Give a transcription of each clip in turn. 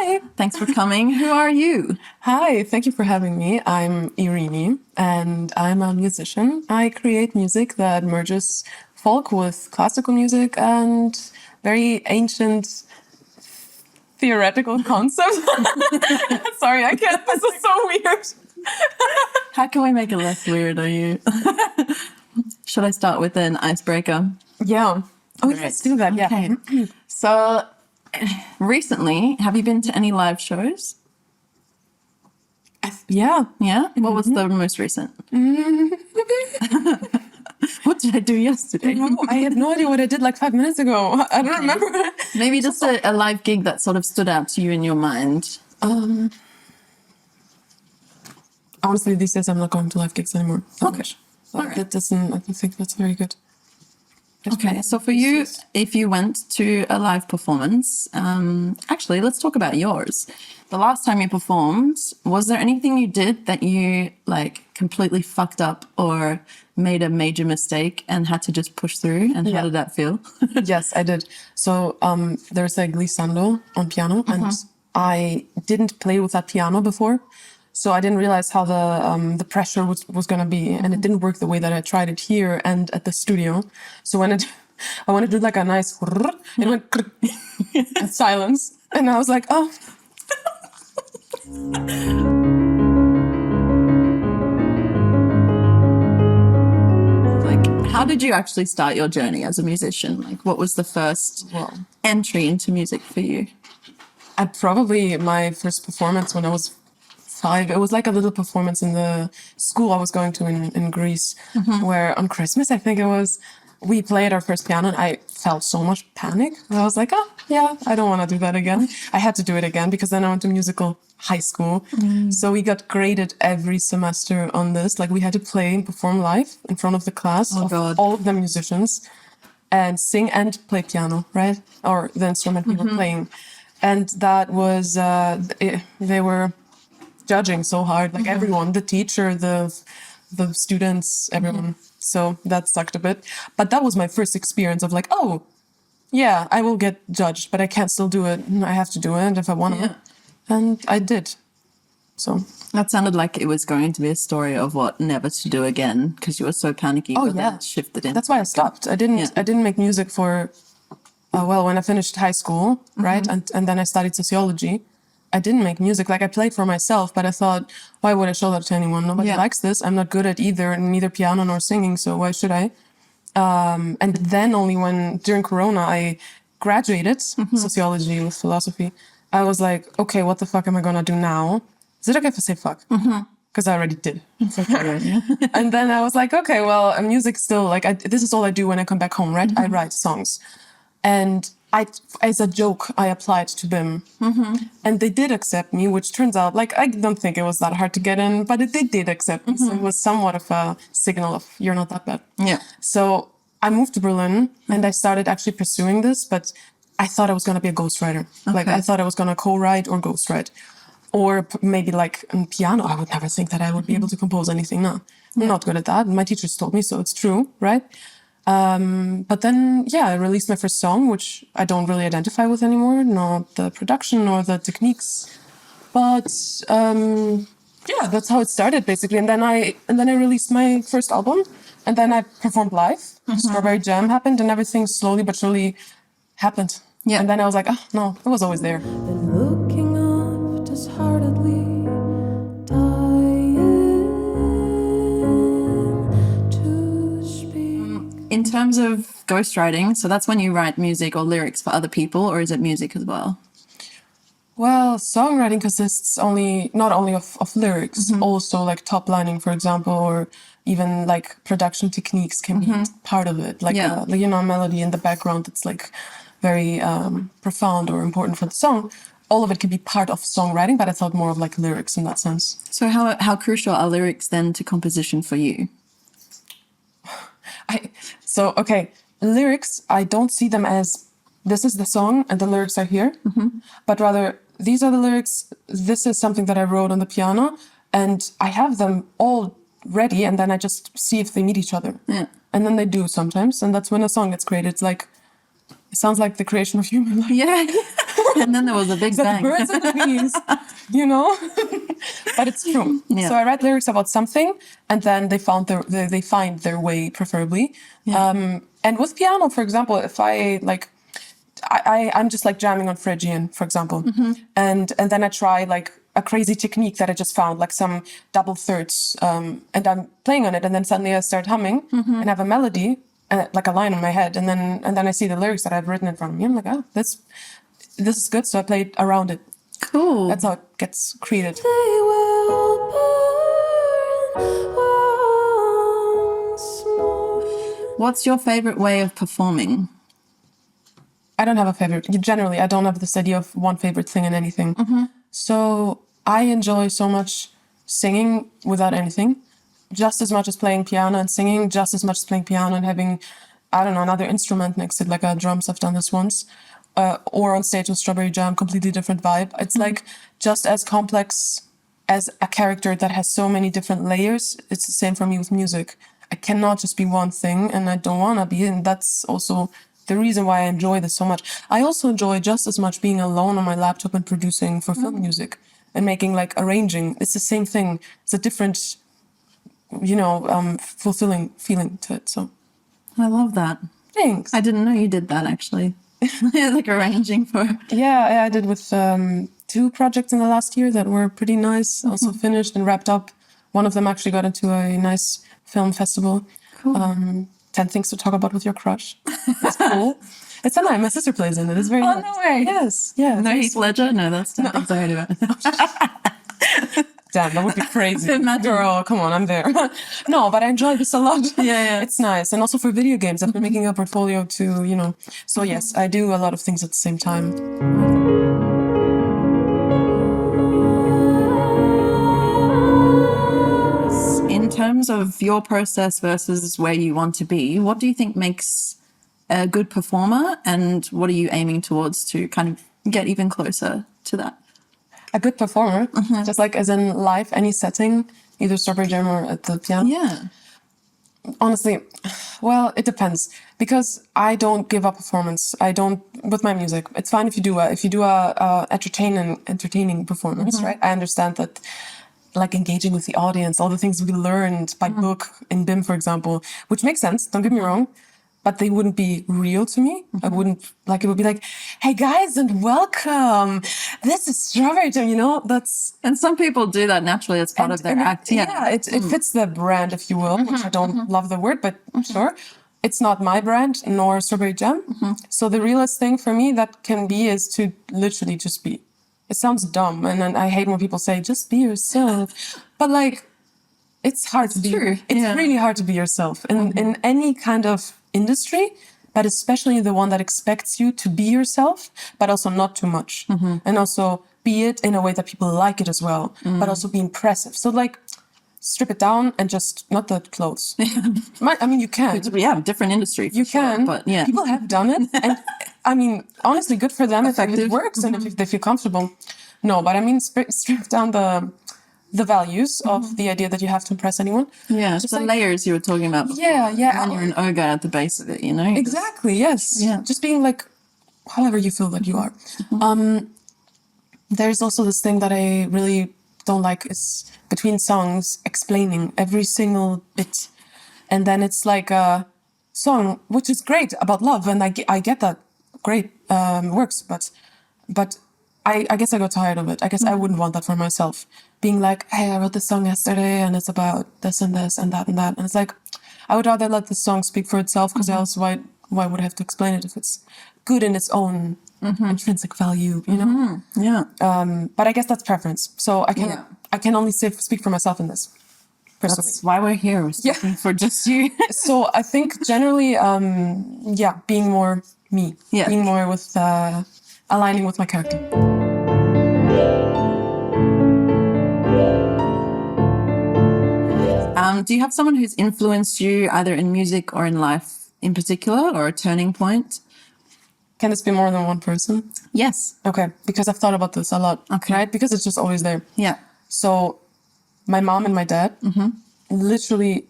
Hi. Thanks for coming. Who are you? Hi, thank you for having me. I'm Irini, and I'm a musician. I create music that merges folk with classical music and very ancient theoretical concepts. Sorry, I can't. This is so weird. How can we make it less weird, are you? Should I start with an icebreaker? Yeah. Oh, Great. let's do that. Yeah. Okay. So, recently, have you been to any live shows? Yeah. Yeah? What was the most recent? What did I do yesterday? No, I have no idea what I did like 5 minutes ago. I don't remember. Maybe just a live gig that sort of stood out to you in your mind. Honestly, these days I'm not going to live gigs anymore. Okay. All right. That doesn't. I don't think that's very good. Okay, so for you, if you went to a live performance, actually, let's talk about yours. The last time you performed, was there anything you did that you like completely fucked up or made a major mistake and had to just push through? And how did that feel? Yes, I did. So there's a glissando on piano, and I didn't play with that piano before. So I didn't realize how the pressure was going to be, and it didn't work the way that I tried it here and at the studio. So when I wanted to do like a nice, it went and silence, and I was like, oh. Like, how did you actually start your journey as a musician? Like, what was the first entry into music for you? Probably my first performance when I was 5. It was like a little performance in the school I was going to in Greece, where on Christmas, I think it was, we played our first piano, and I felt so much panic. I was like, oh, yeah, I don't want to do that again. I had to do it again because then I went to musical high school. So we got graded every semester on this. Like we had to play and perform live in front of the class of all of the musicians and sing and play piano, right? Or the instrument we were playing. And that was, they were judging so hard, like everyone, the teacher, the students, everyone. So that sucked a bit. But that was my first experience of like, oh, yeah, I will get judged, but I can't still do it. I have to do it if I want to. And I did. So that sounded like it was going to be a story of what never to do again because you were so panicky. Oh, but then it shifted in. That's why I stopped. I didn't make music for, when I finished high school, right? And then I studied sociology. I didn't make music. Like I played for myself, but I thought, why would I show that to anyone? Nobody likes this. I'm not good at neither piano nor singing. So why should I? And then only when during Corona, I graduated sociology with philosophy. I was like, okay, what the fuck am I going to do now? Is it okay if I say fuck? Because I already did. And then I was like, okay, well, music still, like, this is all I do when I come back home, right? I write songs. And as a joke, I applied to BIM. And they did accept me, which turns out, like, I don't think it was that hard to get in, but they did accept me. So it was somewhat of a signal of, you're not that bad. Yeah. So I moved to Berlin and I started actually pursuing this, but I thought I was going to be a ghostwriter. Like, I thought I was going to co-write or ghostwrite. Or maybe like in piano, I would never think that I would be able to compose anything. No, I'm not good at that. My teachers told me, so it's true, right? But then, I released my first song, which I don't really identify with anymore, not the production or the techniques. But that's how it started basically. And then I released my first album, and then I performed live. Strawberry Jam happened, and everything slowly but surely happened. Yeah. And then I was like, oh no, it was always there. Been looking up disheartedly. In terms of ghostwriting, so that's when you write music or lyrics for other people, or is it music as well? Well, songwriting consists not only of lyrics, also like top lining, for example, or even like production techniques can be part of it. Like a melody in the background that's like very profound or important for the song. All of it can be part of songwriting, but I thought more of like lyrics in that sense. So how crucial are lyrics then to composition for you? Lyrics, I don't see them as this is the song and the lyrics are here, but rather these are the lyrics, this is something that I wrote on the piano, and I have them all ready, and then I just see if they meet each other. Yeah. And then they do sometimes, and that's when a song gets created. It sounds like the creation of human life. Yeah. And then there was a big The bang. birds and the bees, you know. But it's true. Yeah. So I write lyrics about something, and then they find their way, preferably. Yeah. And with piano, for example, if I like, I'm just like jamming on Phrygian, for example, and then I try like a crazy technique that I just found, like some double thirds, and I'm playing on it, and then suddenly I start humming and have a melody, like a line in my head, and then I see the lyrics that I've written in front of me. I'm like, oh, this is good. So I played around it. Cool. That's how it gets created. They will burn once more. What's your favorite way of performing? I don't have a favorite. Generally, I don't have this idea of one favorite thing in anything. So I enjoy so much singing without anything, just as much as playing piano and singing, just as much as playing piano and having, I don't know, another instrument next to it, like a drums. I've done this once. Or on stage with Strawberry Jam, completely different vibe. It's like just as complex as a character that has so many different layers. It's the same for me with music. I cannot just be one thing, and I don't want to be. And that's also the reason why I enjoy this so much. I also enjoy just as much being alone on my laptop and producing for film music and making, like, arranging. It's the same thing. It's a different, fulfilling feeling to it. So I love that. thanks. I didn't know you did that, actually. Like arranging for... Yeah, I did with 2 projects in the last year that were pretty nice, also finished and wrapped up. One of them actually got into a nice film festival. Cool. 10 Things to Talk About with Your Crush. It's cool. It's a nice. My sister plays in it. It's very nice. no way. Yes, yeah. No Heath Ledger? No, that's not anxiety about. Damn, that would be crazy. Imagine. Girl, come on, I'm there. No, but I enjoy this a lot. Yeah. It's nice. And also for video games, I've been making a portfolio too, So yes, I do a lot of things at the same time. In terms of your process versus where you want to be, what do you think makes a good performer, and what are you aiming towards to kind of get even closer to that? A good performer, just like as in live, any setting, either Strawberry Jam or at the piano. Yeah. Honestly, well, it depends, because I don't give up performance. I don't with my music. It's fine if you do a entertaining performance, right? I understand that, like engaging with the audience, all the things we learned by book in BIM, for example, which makes sense. Don't get me wrong. But they wouldn't be real to me. I wouldn't it would be like, hey guys, and welcome. This is Strawberry Jam, that's. And some people do that naturally as part of their act. Yeah. It fits the brand, if you will, which I don't love the word, but sure. It's not my brand, nor Strawberry Jam. So the realest thing for me that can be is to literally just be. It sounds dumb, and I hate when people say, just be yourself. But it's hard to be. True. It's really hard to be yourself in any kind of industry, but especially the one that expects you to be yourself, but also not too much. And also be it in a way that people like it as well, but also be impressive. So strip it down and just, not the clothes. You can. Yeah, different industry. You can, but yeah. People have done it. And honestly, good for them if Effective. it works and if they feel comfortable. No, but strip down the values of the idea that you have to impress anyone. Yeah, just the layers you were talking about before. Yeah. And you're an ogre at the base of it, Exactly, yes. Yeah. Just being however you feel that you are. There's also this thing that I really don't like is between songs explaining every single bit. And then it's like a song, which is great, about love. And I get that. Great, works. But I guess I got tired of it. I guess I wouldn't want that for myself. Being like, hey, I wrote this song yesterday and it's about this and this and that and that. And it's like, I would rather let the song speak for itself, because else why would I have to explain it if it's good in its own intrinsic value, Yeah. But I guess that's preference. So I can only speak for myself in this, personally. That's why we're here. We're speaking for just you. So I think generally, being more me. Yeah. Being more with, aligning with my character. Do you have someone who's influenced you either in music or in life in particular, or a turning point? Can this be more than one person? Yes. Okay, because I've thought about this a lot. Okay. Right? Because it's just always there. Yeah. So my mom and my dad, literally,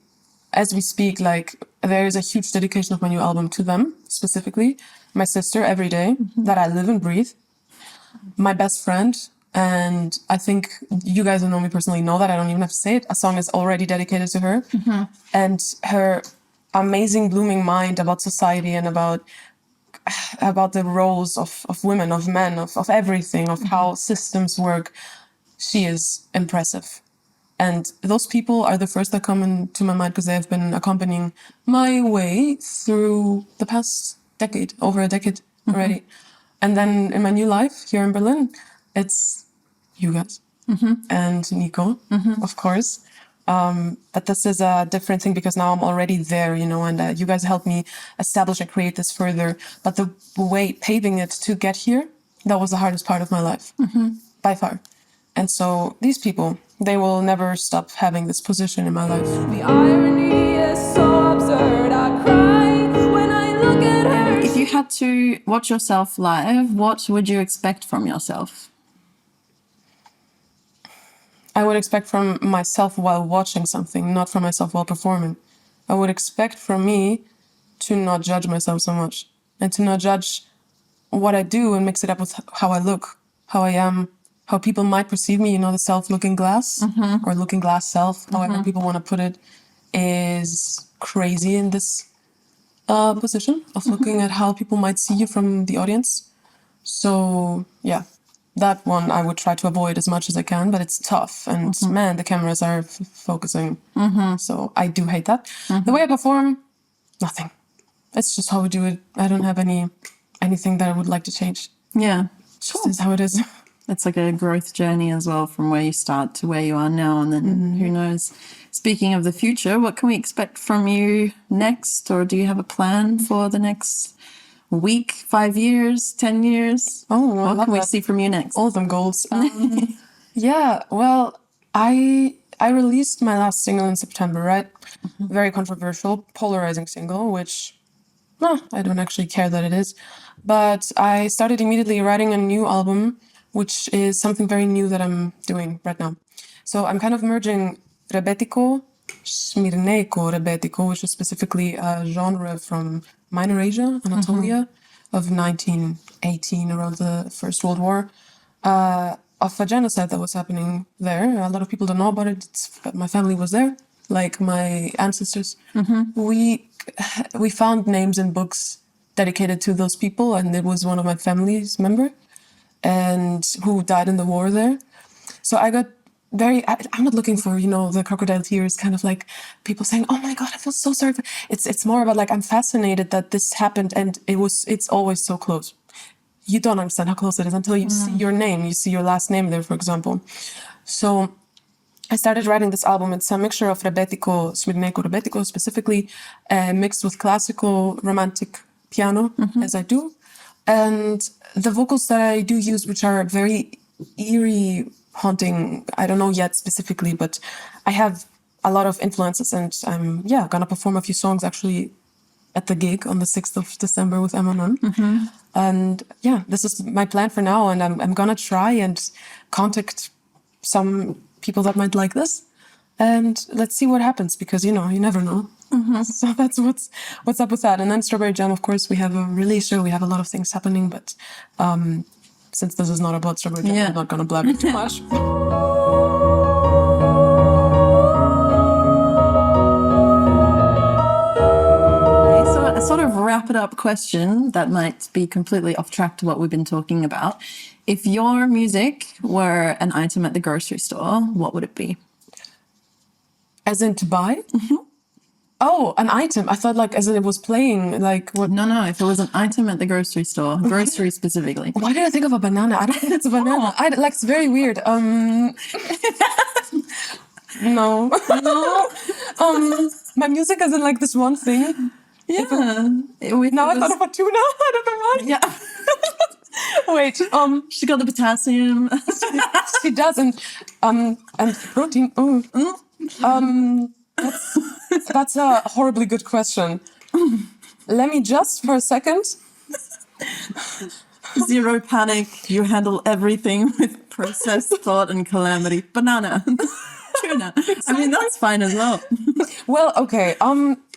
as we speak, there is a huge dedication of my new album to them, specifically. My sister, every day, that I live and breathe. my best friend. And I think you guys who know me personally know that. I don't even have to say it. A song is already dedicated to her. And her amazing blooming mind about society and about the roles of women, of men, of everything, of how systems work. She is impressive. And those people are the first that come into my mind because they have been accompanying my way through the past decade, over a decade already. And then in my new life here in Berlin, it's you guys and Nico, of course. But this is a different thing because now I'm already there, you know, and you guys helped me establish and create this further. But the way paving it to get here, that was the hardest part of my life, by far. And so these people, they will never stop having this position in my life. The irony is so absurd. I cry when I look at her. If you had to watch yourself live, what would you expect from yourself? I would expect from myself while watching something, not from myself while performing. I would expect from me to not judge myself so much and to not judge what I do and mix it up with how I look, how I am, how people might perceive me. You know, the self-looking glass or looking glass self, however people want to put it, is crazy in this position of looking at how people might see you from the audience. So, yeah. That one I would try to avoid as much as I can, but it's tough. And man, the cameras are focusing. So I do hate that. The way I perform, nothing. It's just how we do it. I don't have anything that I would like to change. Yeah. It's just how it is. It's like a growth journey as well from where you start to where you are now. And then who knows? Speaking of the future, what can we expect from you next? Or do you have a plan for the next week, 5 years, 10 years? Oh, I what love can we that. see from you next? All of them goals. Yeah, well, I released my last single in September, right? Very controversial, polarizing single, which I don't actually care that it is. But I started immediately writing a new album, which is something very new that I'm doing right now. So I'm kind of merging rebetiko, smirneko rebetiko, which is specifically a genre from Minor Asia, Anatolia, of 1918, around the First World War, of a genocide that was happening there. A lot of people don't know about it. My family was there, like my ancestors. We found names in books dedicated to those people, and it was one of my family's member, and who died in the war there. So I got I'm not looking for, you know, the crocodile tears, kind of like people saying, "Oh my God, I feel so sorry." It's more about like I'm fascinated that this happened, and it's always so close. You don't understand how close it is until you see your name, you see your last name there, for example. So I started writing this album. It's a mixture of rebetiko, smirneko rebetiko specifically, mixed with classical romantic piano, as I do. And the vocals that I do use, which are very eerie, haunting, I don't know yet specifically, but I have a lot of influences, and I'm, gonna perform a few songs actually at the gig on the 6th of December with Eminem. And this is my plan for now, and I'm gonna try and contact some people that might like this, and let's see what happens, because you never know. So that's what's up with that. And then Strawberry Jam, of course, we have a release show, we have a lot of things happening, but since this is not about Strawberry Jam, I'm not gonna blabber too much. So a sort of wrap it up question that might be completely off track to what we've been talking about. If your music were an item at the grocery store, what would it be? As in to buy? Oh, an item. I thought like as in it was playing, like what? No, if it was an item at the grocery store, grocery specifically. Why did I think of a banana? I don't think it's a banana. Like it's very weird. No. My music isn't like this one thing. Yeah. Now I thought of a tuna. I don't know why. Yeah. Wait. She got the potassium. She does, and protein. That's a horribly good question. Let me just for a second. Zero panic. You handle everything with processed thought and calamity. Banana. Tuna. I mean, that's fine as well. Well, okay.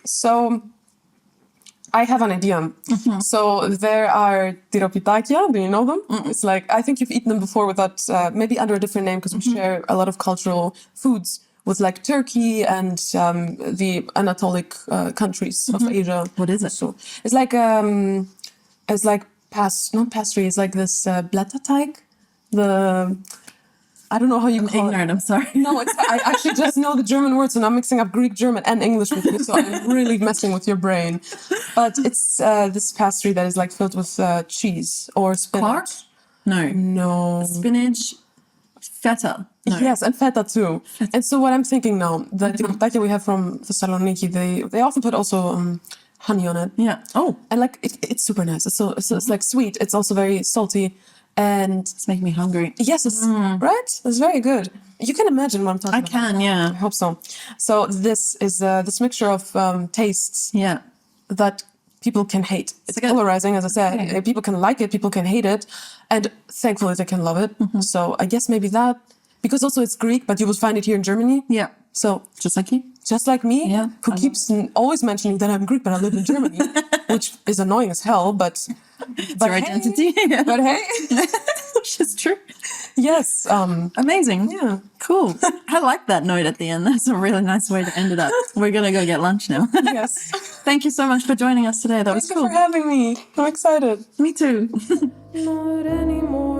So I have an idea. So there are tiropitakia. Do you know them? It's like, I think you've eaten them before without, maybe under a different name, because we share a lot of cultural foods with like Turkey and the Anatolic countries of Asia. What is it? So it's like not pastry. It's like this blätterteig. I don't know how you call Ignorant, it. I'm sorry. No, I actually just know the German words, and I'm mixing up Greek, German, and English with you, so I'm really messing with your brain. But it's this pastry that is like filled with cheese or spinach. Quark? No. No. Spinach, feta. No. Yes, and feta too. And so what I'm thinking now, the tiropitakia we have from Thessaloniki, they often put also honey on it. Yeah. Oh, And like it's super nice. It's like sweet. It's also very salty. And it's making me hungry. yes, it's right. It's very good. You can imagine what I'm talking I about. can, yeah. I hope so. So this is this mixture of tastes Yeah. that people can hate. It's like a- polarizing, as I said. Okay. People can like it, people can hate it, and thankfully they can love it. So I guess maybe that, because also it's Greek, but you will find it here in Germany. Yeah. So Just like you. just like me, Yeah, who I keeps always mentioning that I'm Greek, but I live in Germany, which is annoying as hell. But Your identity. Yeah. But hey, It's true. yes. Amazing. Yeah. Cool. I like that note at the end. That's a really nice way to end it up. We're going to go get lunch now. Yes. Thank you so much for joining us today. That was Thank you cool. for having me. I'm excited. Me too. Not anymore.